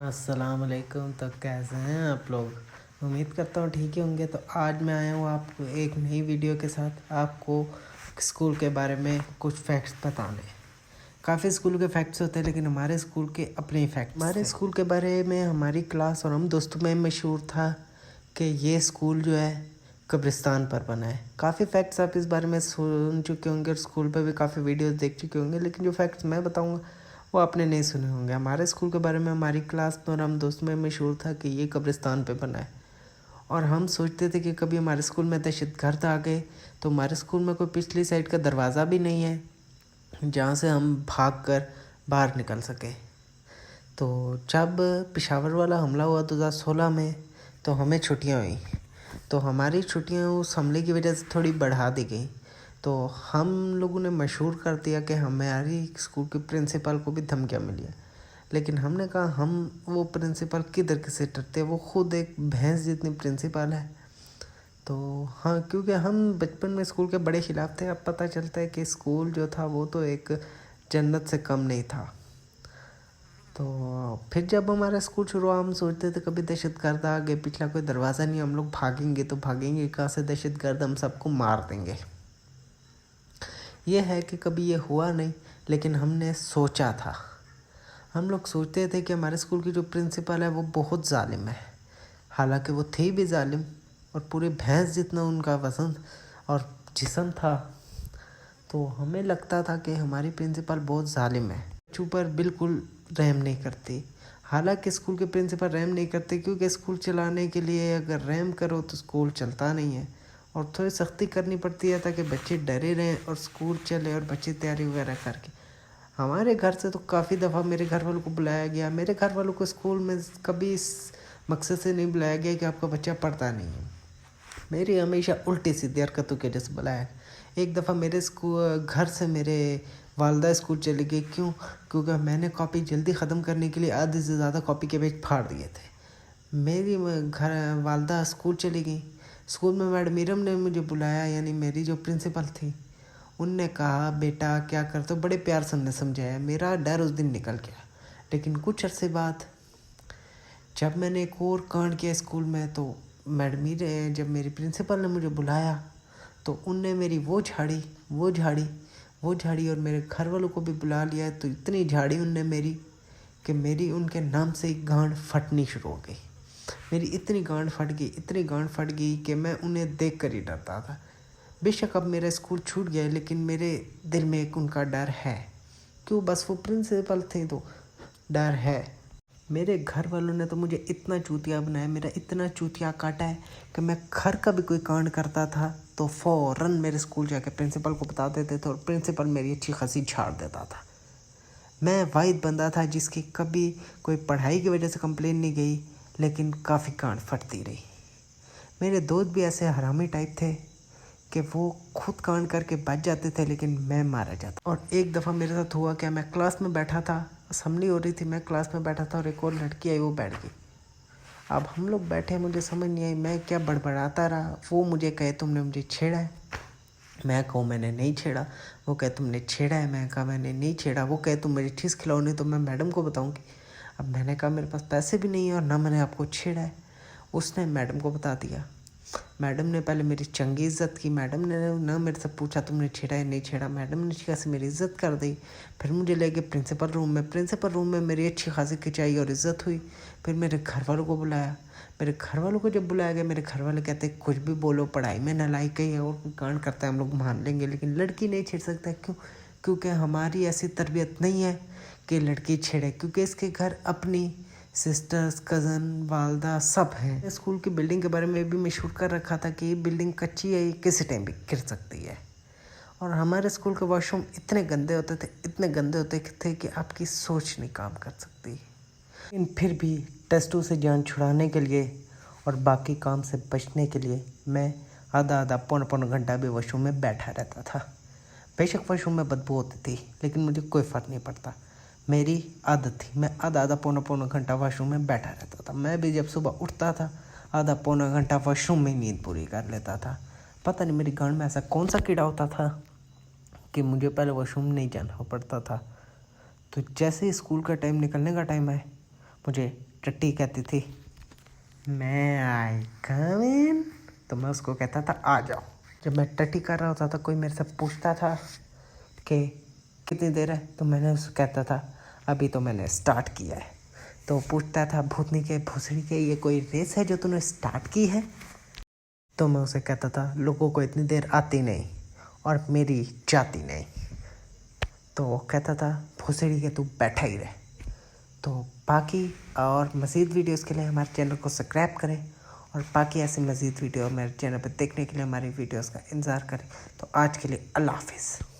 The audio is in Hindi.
अस्सलाम वालेकुम। तो कैसे हैं आप लोग? उम्मीद करता हूँ ठीक ही होंगे। तो आज मैं आया हूँ आपको एक नई वीडियो के साथ, आपको स्कूल के बारे में कुछ फैक्ट्स बताने। काफ़ी स्कूल के फैक्ट्स होते हैं लेकिन हमारे स्कूल के अपने ही फैक्ट्स हमारे स्कूल के बारे में हमारी क्लास और हम दोस्तों में मशहूर था कि ये स्कूल जो है कब्रिस्तान पर बना है। काफ़ी फैक्ट्स आप इस बारे में सुन चुके होंगे और स्कूल पर भी काफ़ी वीडियोस देख चुके होंगे, लेकिन जो फैक्ट्स मैं बताऊंगा वो आपने नहीं सुने होंगे। हमारे स्कूल के बारे में हमारी क्लास में और हम दोस्तों में मशहूर था कि ये कब्रिस्तान पे बना है। और हम सोचते थे कि कभी हमारे स्कूल में दहशतगर्द आ गए तो हमारे स्कूल में कोई पिछली साइड का दरवाज़ा भी नहीं है जहाँ से हम भाग कर बाहर निकल सके। तो जब पेशावर वाला हमला हुआ 2016 में तो हमें छुट्टियाँ हुई, तो हमारी छुट्टियाँ उस हमले की वजह से थोड़ी बढ़ा दी गई। तो हम लोगों ने मशहूर कर दिया कि हमारी स्कूल के प्रिंसिपल को भी धमकियाँ मिली है। लेकिन हमने कहा हम वो प्रिंसिपल किधर किसे डरते, वो खुद एक भैंस जितनी प्रिंसिपल है। तो हाँ, क्योंकि हम बचपन में स्कूल के बड़े खिलाफ थे। अब पता चलता है कि स्कूल जो था वो तो एक जन्नत से कम नहीं था। तो फिर जब हमारा स्कूल शुरू हुआ हम सोचते थे कभी दहशतगर्द आ गए, पिछला कोई दरवाज़ा नहीं, हम लोग भागेंगे तो भागेंगे कहाँ से, दहशतगर्द हम सबको मार देंगे। ये है कि कभी ये हुआ नहीं, लेकिन हमने सोचा था। हम लोग सोचते थे कि हमारे स्कूल की जो प्रिंसिपल है वो बहुत जालिम है। हालांकि वो थी भी जालिम, और पूरी भैंस जितना उनका वज़न और जिस्म था। तो हमें लगता था कि हमारी प्रिंसिपल बहुत जालिम है, बच्चों पर बिल्कुल रहम नहीं करती। हालांकि स्कूल के प्रिंसिपल रहम नहीं करते, क्योंकि स्कूल चलाने के लिए अगर रहम करो तो स्कूल चलता नहीं है, और थोड़ी सख्ती करनी पड़ती है ताकि बच्चे डरे रहें और स्कूल चले और बच्चे तैयारी वगैरह करके। हमारे घर से तो काफ़ी दफ़ा मेरे घर वालों को बुलाया गया। मेरे घर वालों को स्कूल में कभी इस मकसद से नहीं बुलाया गया कि आपका बच्चा पढ़ता नहीं है। मेरी हमेशा उल्टी सीधी हरकतों की वजह से बुलाया। एक दफ़ा मेरे स्कूल घर से मेरे वालदा स्कूल चली गई। क्यों? क्योंकि मैंने कॉपी जल्दी ख़त्म करने के लिए आधे से ज़्यादा कॉपी के पेज फाड़ दिए थे। मेरी घर वालदा स्कूल चली गई। स्कूल में मैडम मीरम ने मुझे बुलाया, यानी मेरी जो प्रिंसिपल थी, उनने कहा बेटा क्या करते हो, बड़े प्यार से हमने समझाया। मेरा डर उस दिन निकल गया। लेकिन कुछ अरसे बाद जब मैंने एक और कांड किया स्कूल में, तो मैडम जब मेरी प्रिंसिपल ने मुझे बुलाया तो उनने मेरी वो झाड़ी और मेरे घर वालों को भी बुला लिया। तो इतनी झाड़ी उनने मेरी कि मेरी उनके नाम से एक गांड फटनी शुरू हो गई। मेरी इतनी गांड फट गई कि मैं उन्हें देख कर ही डरता था। बेशक अब मेरा स्कूल छूट गया, लेकिन मेरे दिल में एक उनका डर है। क्यों? बस वो प्रिंसिपल थे तो डर है। मेरे घर वालों ने तो मुझे इतना चूतिया बनाया, मेरा इतना चूतिया काटा है कि मैं घर का भी कोई कांड करता था तो फ़ौरन मेरे स्कूल जाके प्रिंसिपल को बता देते थे और प्रिंसिपल मेरी अच्छी खासी झाड़ देता था। मैं वाहिद बंदा था जिसकी कभी कोई पढ़ाई की वजह से कंप्लेन नहीं गई, लेकिन काफ़ी कांड फटती रही। मेरे दोस्त भी ऐसे हरामी टाइप थे कि वो खुद कांड करके बच जाते थे, लेकिन मैं मारा जाता। और एक दफ़ा मेरे साथ हुआ क्या, मैं क्लास में बैठा था, असेंबली हो रही थी, मैं क्लास में बैठा था और एक और लड़की आई, वो बैठ गई। अब हम लोग बैठे, मुझे समझ नहीं आई मैं क्या बड़बड़ाता रहा। वो मुझे कहे तुमने मुझे छेड़ा है, मैं कहूँ मैंने नहीं छेड़ा। वो कहे तुमने छेड़ा है, मैं कहा मैंने नहीं छेड़ा। वो कहे तुम मेरी चीज़ खिलाओ नहीं तो मैं मैडम को बताऊँगी। अब मैंने कहा मेरे पास पैसे भी नहीं है और ना मैंने आपको छेड़ा है। उसने मैडम को बता दिया। मैडम ने पहले मेरी चंगी इज़्ज़त की। मैडम ने ना मेरे से पूछा तुमने छेड़ा है नहीं छेड़ा। मैडम ने कैसे मेरी इज़्ज़त कर दी। फिर मुझे ले गए प्रिंसिपल रूम में मेरी अच्छी खासी खिंचाई और इज़्ज़त हुई। फिर मेरे घर वालों को बुलाया। मेरे घर वालों को जब बुलाया गया, मेरे घर वाले कहते कुछ भी बोलो, पढ़ाई में नालायक है और कोई कांड करता है हम लोग मान लेंगे, लेकिन लड़की नहीं छेड़ सकता। क्यों? क्योंकि हमारी ऐसी तरबियत नहीं है कि लड़की छेड़े, क्योंकि इसके घर अपनी सिस्टर्स, कज़न, वालदा सब हैं। स्कूल की बिल्डिंग के बारे में भी मशहूर कर रखा था कि ये बिल्डिंग कच्ची है, ये किसी टाइम भी गिर सकती है। और हमारे स्कूल के वॉशरूम इतने गंदे होते थे कि आपकी सोच नहीं काम कर सकती। लेकिन फिर भी टेस्टों से जान छुड़ाने के लिए और बाकी काम से बचने के लिए मैं आधा पौना घंटा भी वॉशरूम में बैठा रहता था। बेशक वॉशरूम में बदबू होती थी, लेकिन मुझे कोई फ़र्क नहीं पड़ता। मेरी आदत थी, मैं आधा पौना घंटा वॉशरूम में बैठा रहता था। मैं भी जब सुबह उठता था आधा पौना घंटा वॉशरूम में नींद पूरी कर लेता था। पता नहीं मेरी गांड में ऐसा कौन सा कीड़ा होता था कि मुझे पहले वॉशरूम नहीं जाना पड़ता था। तो जैसे ही स्कूल का टाइम निकलने का टाइम आए, मुझे टट्टी कहती थी मैं आई कम इन, तो मैं उसको कहता था आ जाओ। जब मैं टट्टी कर रहा होता था कोई मेरे से पूछता था कि कितनी देर है, तो मैंने उसको कहता था अभी तो मैंने स्टार्ट किया है। तो पूछता था भूतनी के भूसड़ी के ये कोई रेस है जो तूने स्टार्ट की है? तो मैं उसे कहता था लोगों को इतनी देर आती नहीं और मेरी जाती नहीं। तो वो कहता था भूसड़ी के तू बैठा ही रहे। तो बाकी और मज़ीद वीडियोस के लिए हमारे चैनल को सब्सक्राइब करें और बाकी ऐसी मज़ीद वीडियो मेरे चैनल पर देखने के लिए हमारी वीडियोस का इंतज़ार करें। तो आज के लिए अल्लाह हाफिज़।